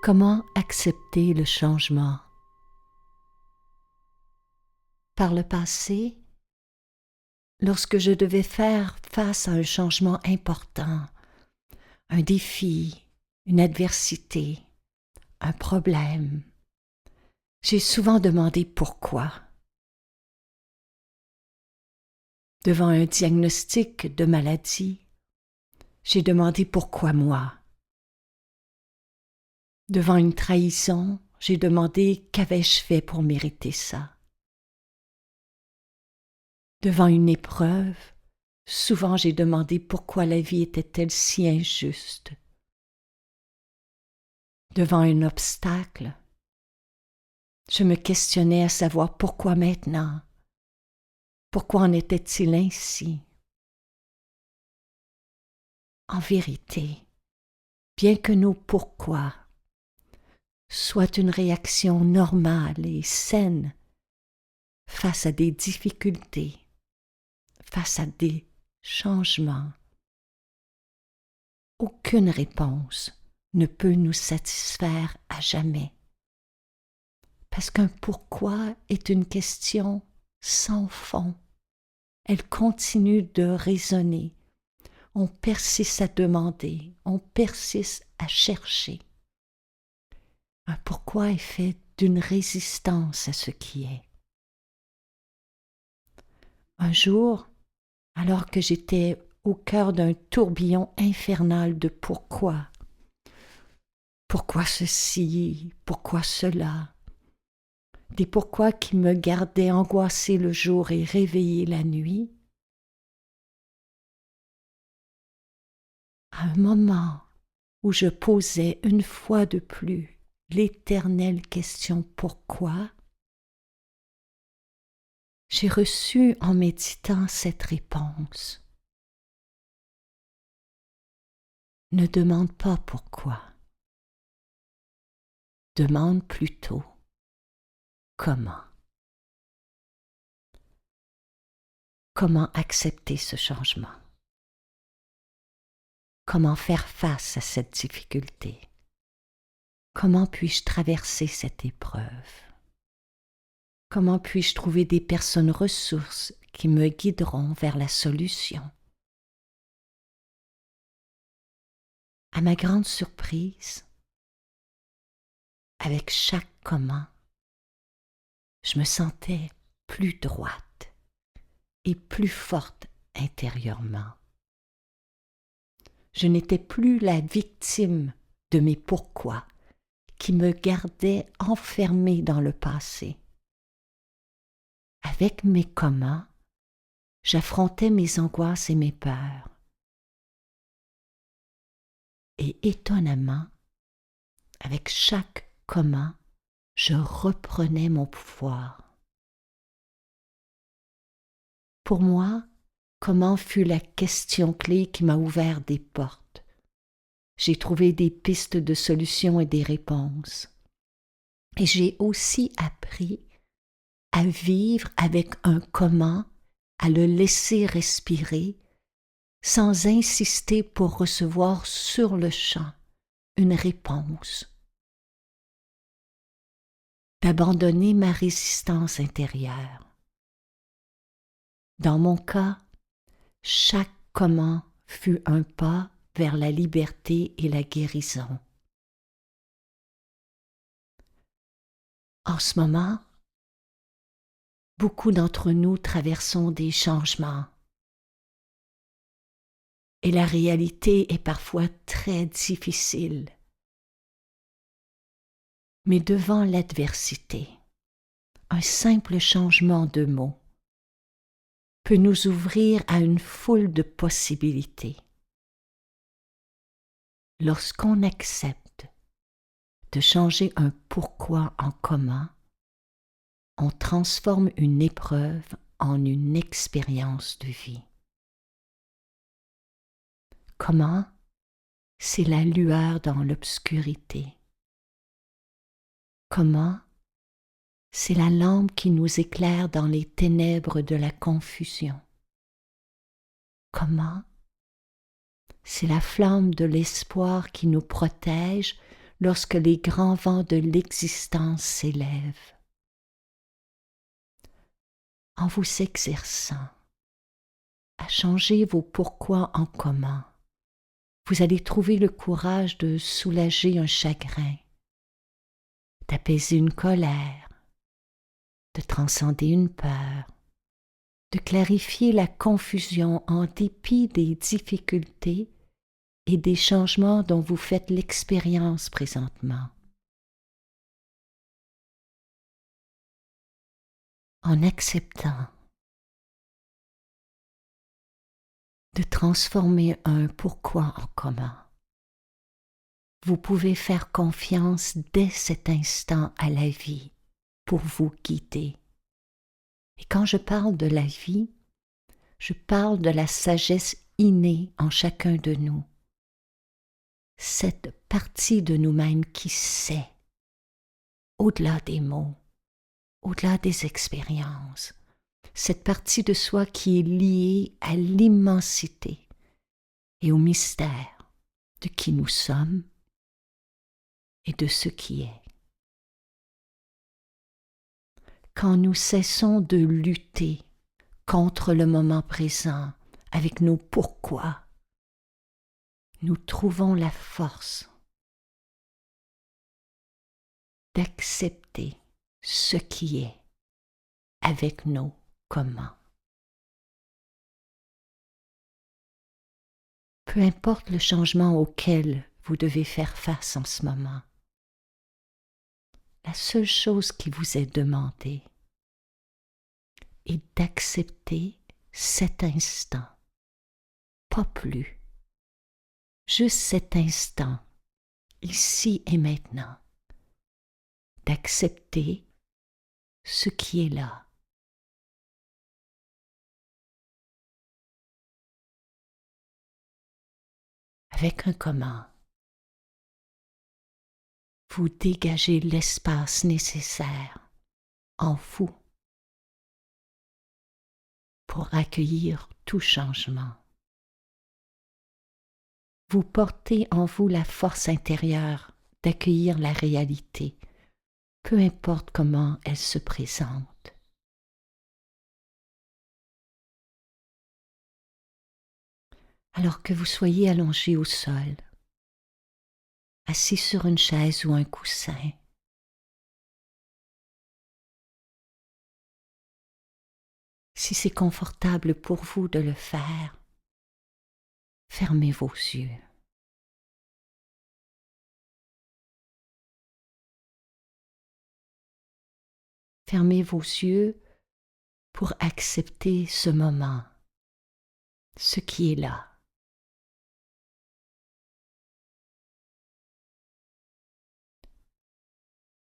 Comment accepter le changement? Par le passé, lorsque je devais faire face à un changement important, un défi, une adversité, un problème, j'ai souvent demandé pourquoi. Devant un diagnostic de maladie, j'ai demandé pourquoi moi. Devant une trahison, j'ai demandé qu'avais-je fait pour mériter ça. Devant une épreuve, souvent j'ai demandé pourquoi la vie était-elle si injuste. Devant un obstacle, je me questionnais à savoir pourquoi maintenant, pourquoi en était-il ainsi. En vérité, bien que nos pourquoi soient une réaction normale et saine face à des difficultés, face à des changements, aucune réponse ne peut nous satisfaire à jamais. Parce qu'un pourquoi est une question sans fond. Elle continue de résonner. On persiste à demander, on persiste à chercher. Un pourquoi est fait d'une résistance à ce qui est. Un jour, alors que j'étais au cœur d'un tourbillon infernal de pourquoi ceci, pourquoi cela, des pourquoi qui me gardaient angoissée le jour et réveillée la nuit, à un moment où je posais une fois de plus l'éternelle question pourquoi, j'ai reçu en méditant cette réponse. Ne demande pas pourquoi. Demande plutôt comment. Comment accepter ce changement? Comment faire face à cette difficulté? Comment puis-je traverser cette épreuve? Comment puis-je trouver des personnes ressources qui me guideront vers la solution? À ma grande surprise, avec chaque comment, je me sentais plus droite et plus forte intérieurement. Je n'étais plus la victime de mes pourquoi qui me gardaient enfermée dans le passé. Avec mes comment, j'affrontais mes angoisses et mes peurs. Et étonnamment, avec chaque comment, je reprenais mon pouvoir. Pour moi, comment fut la question clé qui m'a ouvert des portes. J'ai trouvé des pistes de solutions et des réponses. Et j'ai aussi appris à vivre avec un comment, à le laisser respirer, sans insister pour recevoir sur le champ une réponse. D'abandonner ma résistance intérieure. Dans mon cas, chaque comment fut un pas vers la liberté et la guérison. En ce moment, beaucoup d'entre nous traversons des changements. Et la réalité est parfois très difficile. Mais devant l'adversité, un simple changement de mots peut nous ouvrir à une foule de possibilités. Lorsqu'on accepte de changer un pourquoi en comment, on transforme une épreuve en une expérience de vie. Comment? C'est la lueur dans l'obscurité. Comment? C'est la lampe qui nous éclaire dans les ténèbres de la confusion. Comment? C'est la flamme de l'espoir qui nous protège lorsque les grands vents de l'existence s'élèvent. En vous exerçant à changer vos pourquoi en comment, vous allez trouver le courage de soulager un chagrin, d'apaiser une colère, de transcender une peur, de clarifier la confusion en dépit des difficultés et des changements dont vous faites l'expérience présentement. En acceptant de transformer un pourquoi en comment, vous pouvez faire confiance dès cet instant à la vie pour vous guider. Et quand je parle de la vie, je parle de la sagesse innée en chacun de nous. Cette partie de nous-mêmes qui sait, au-delà des mots, au-delà des expériences, cette partie de soi qui est liée à l'immensité et au mystère de qui nous sommes et de ce qui est. Quand nous cessons de lutter contre le moment présent avec nos pourquoi, nous trouvons la force d'accepter ce qui est avec nos comment. Peu importe le changement auquel vous devez faire face en ce moment, la seule chose qui vous est demandée est d'accepter cet instant, pas plus, juste cet instant, ici et maintenant, d'accepter ce qui est là. Avec un comment, vous dégagez l'espace nécessaire en vous pour accueillir tout changement. Vous portez en vous la force intérieure d'accueillir la réalité, peu importe comment elle se présente. Alors que vous soyez allongé au sol, assis sur une chaise ou un coussin, si c'est confortable pour vous de le faire, fermez vos yeux. Fermez vos yeux pour accepter ce moment, ce qui est là.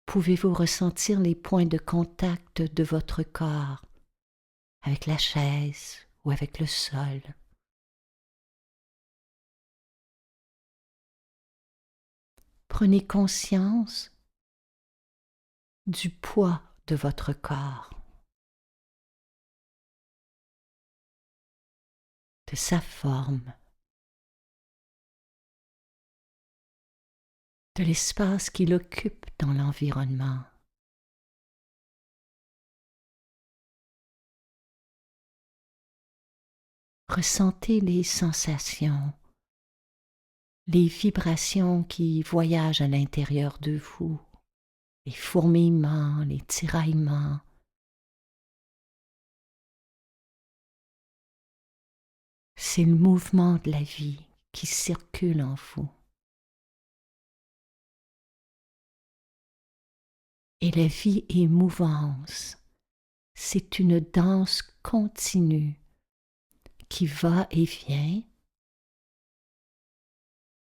Pouvez-vous ressentir les points de contact de votre corps avec la chaise ou avec le sol? Prenez conscience du poids de votre corps, de sa forme, de l'espace qu'il occupe dans l'environnement. Ressentez les sensations, les vibrations qui voyagent à l'intérieur de vous, les fourmillements, les tiraillements. C'est le mouvement de la vie qui circule en vous. Et la vie est mouvance, c'est une danse continue qui va et vient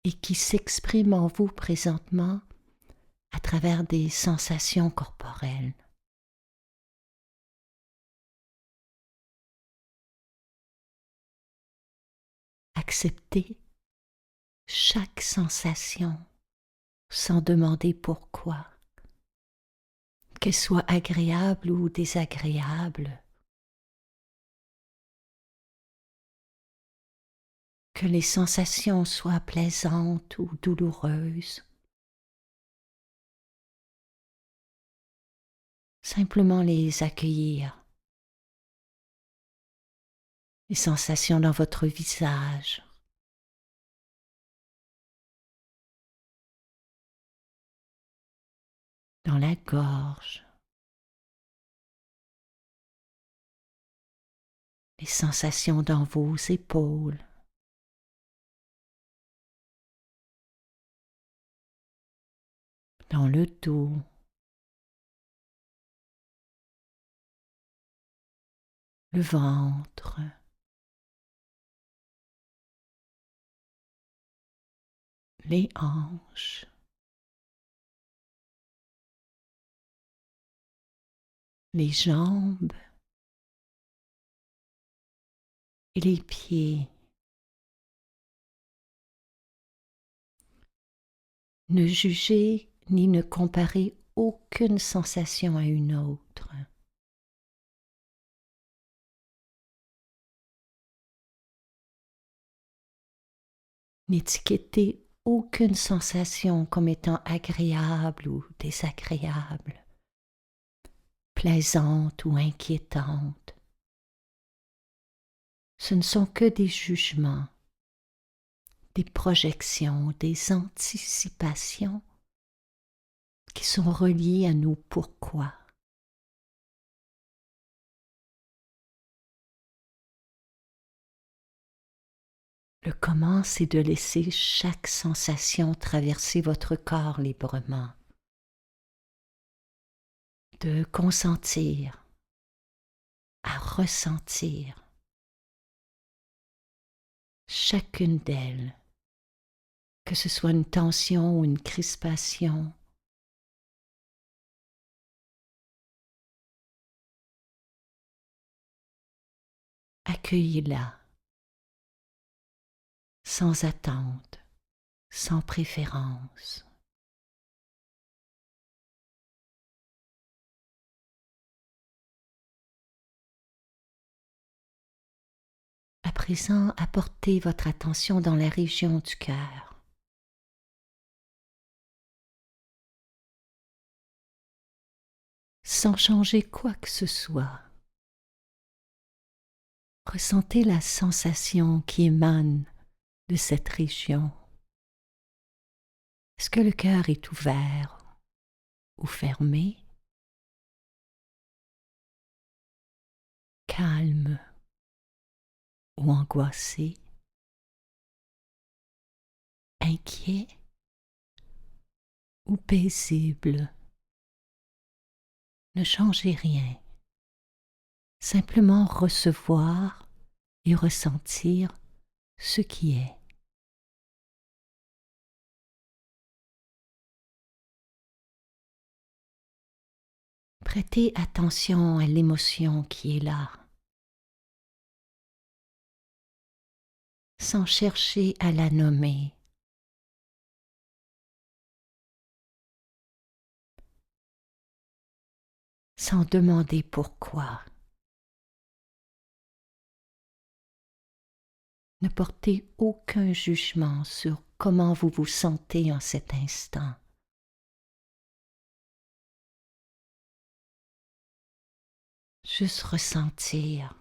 et qui s'exprime en vous présentement à travers des sensations corporelles. Acceptez chaque sensation sans demander pourquoi, qu'elle soit agréable ou désagréable, que les sensations soient plaisantes ou douloureuses. Simplement les accueillir. Les sensations dans votre visage. Dans la gorge. Les sensations dans vos épaules. Dans le dos. Le ventre. Les hanches. Les jambes. Et les pieds. Ne jugez ni ne comparez aucune sensation à une autre. N'étiquettez aucune sensation comme étant agréable ou désagréable, plaisante ou inquiétante. Ce ne sont que des jugements, des projections, des anticipations qui sont reliées à nos pourquoi. Le comment, c'est de laisser chaque sensation traverser votre corps librement, de consentir à ressentir chacune d'elles, que ce soit une tension ou une crispation. Accueillez-la, sans attente, sans préférence. À présent, apportez votre attention dans la région du cœur. Sans changer quoi que ce soit. Ressentez la sensation qui émane de cette région. Est-ce que le cœur est ouvert ou fermé? Calme ou angoissé? Inquiet ou paisible? Ne changez rien. Simplement recevoir et ressentir ce qui est. Prêtez attention à l'émotion qui est là, sans chercher à la nommer. Sans demander pourquoi. Ne portez aucun jugement sur comment vous vous sentez en cet instant. Juste ressentir.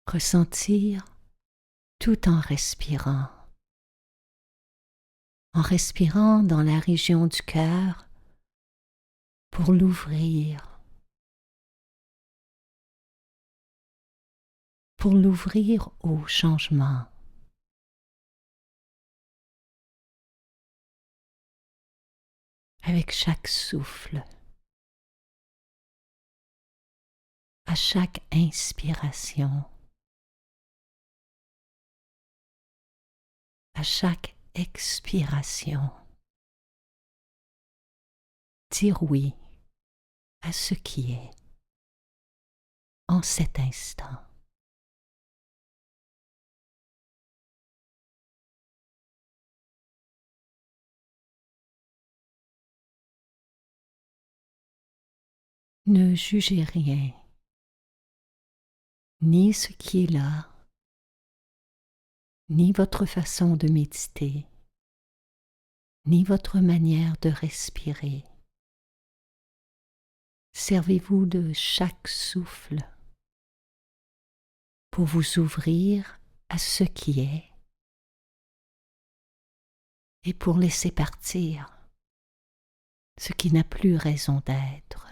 Ressentir tout en respirant. En respirant dans la région du cœur pour l'ouvrir. Pour l'ouvrir au changement. Avec chaque souffle. À chaque inspiration. À chaque expiration. Dire oui à ce qui est en cet instant. Ne jugez rien, ni ce qui est là, ni votre façon de méditer, ni votre manière de respirer. Servez-vous de chaque souffle pour vous ouvrir à ce qui est et pour laisser partir ce qui n'a plus raison d'être.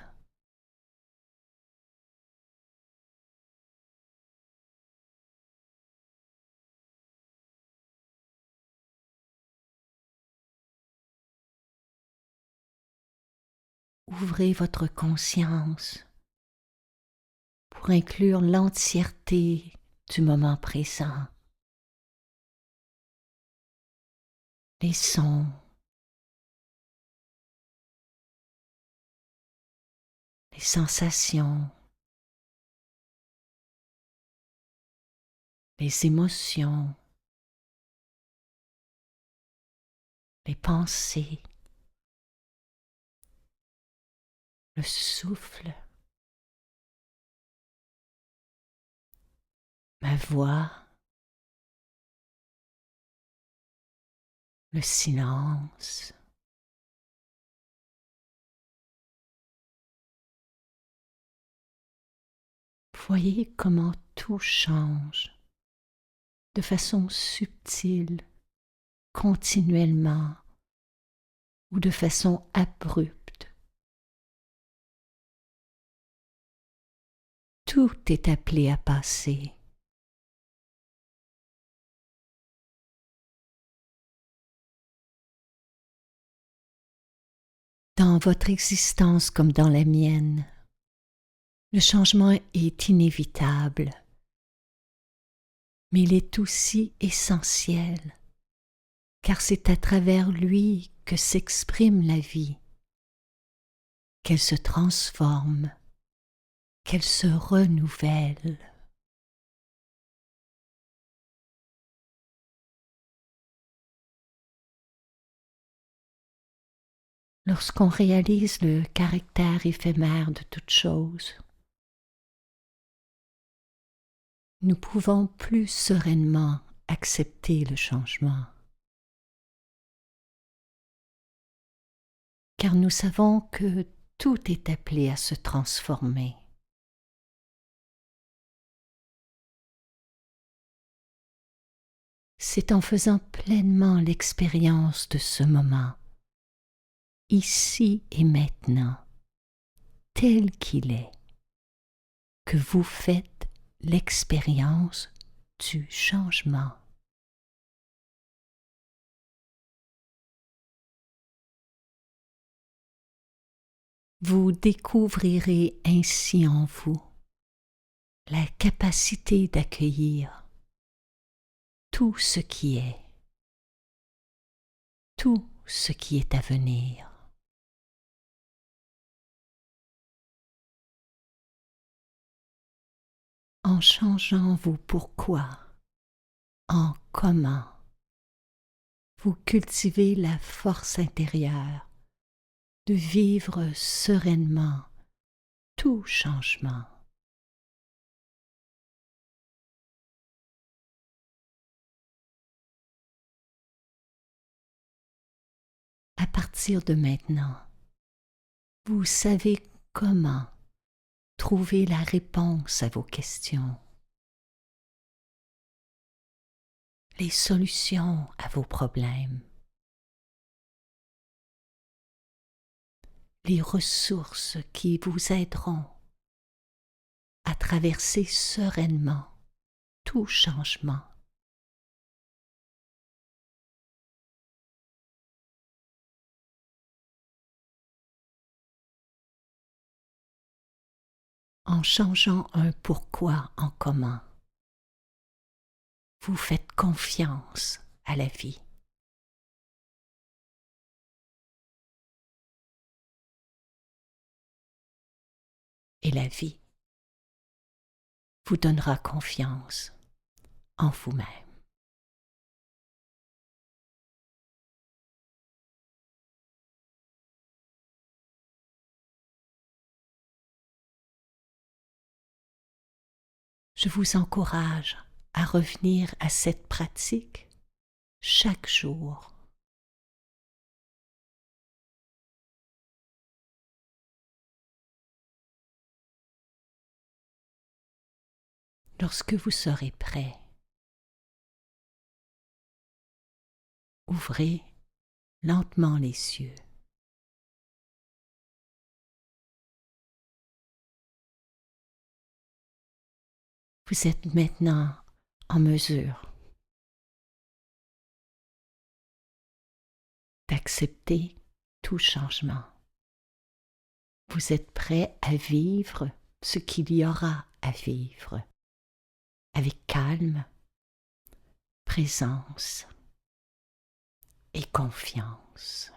Ouvrez votre conscience pour inclure l'entièreté du moment présent. Les sons, les sensations, les émotions, les pensées, le souffle, ma voix, le silence. Voyez comment tout change de façon subtile, continuellement ou de façon abrupte. Tout est appelé à passer. Dans votre existence comme dans la mienne, le changement est inévitable, mais il est aussi essentiel, car c'est à travers lui que s'exprime la vie, qu'elle se transforme, qu'elle se renouvelle. Lorsqu'on réalise le caractère éphémère de toute chose, nous pouvons plus sereinement accepter le changement, car nous savons que tout est appelé à se transformer. C'est en faisant pleinement l'expérience de ce moment, ici et maintenant, tel qu'il est, que vous faites l'expérience du changement. Vous découvrirez ainsi en vous la capacité d'accueillir tout ce qui est, tout ce qui est à venir. En changeant vos pourquoi, en comment, vous cultivez la force intérieure de vivre sereinement tout changement. À partir de maintenant, vous savez comment trouver la réponse à vos questions, les solutions à vos problèmes, les ressources qui vous aideront à traverser sereinement tout changement. En changeant un pourquoi en comment, vous faites confiance à la vie. Et la vie vous donnera confiance en vous-même. Je vous encourage à revenir à cette pratique chaque jour. Lorsque vous serez prêt, ouvrez lentement les yeux. Vous êtes maintenant en mesure d'accepter tout changement. Vous êtes prêt à vivre ce qu'il y aura à vivre avec calme, présence et confiance.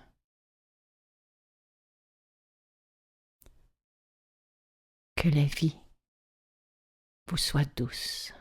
Que la vie vous soit douce.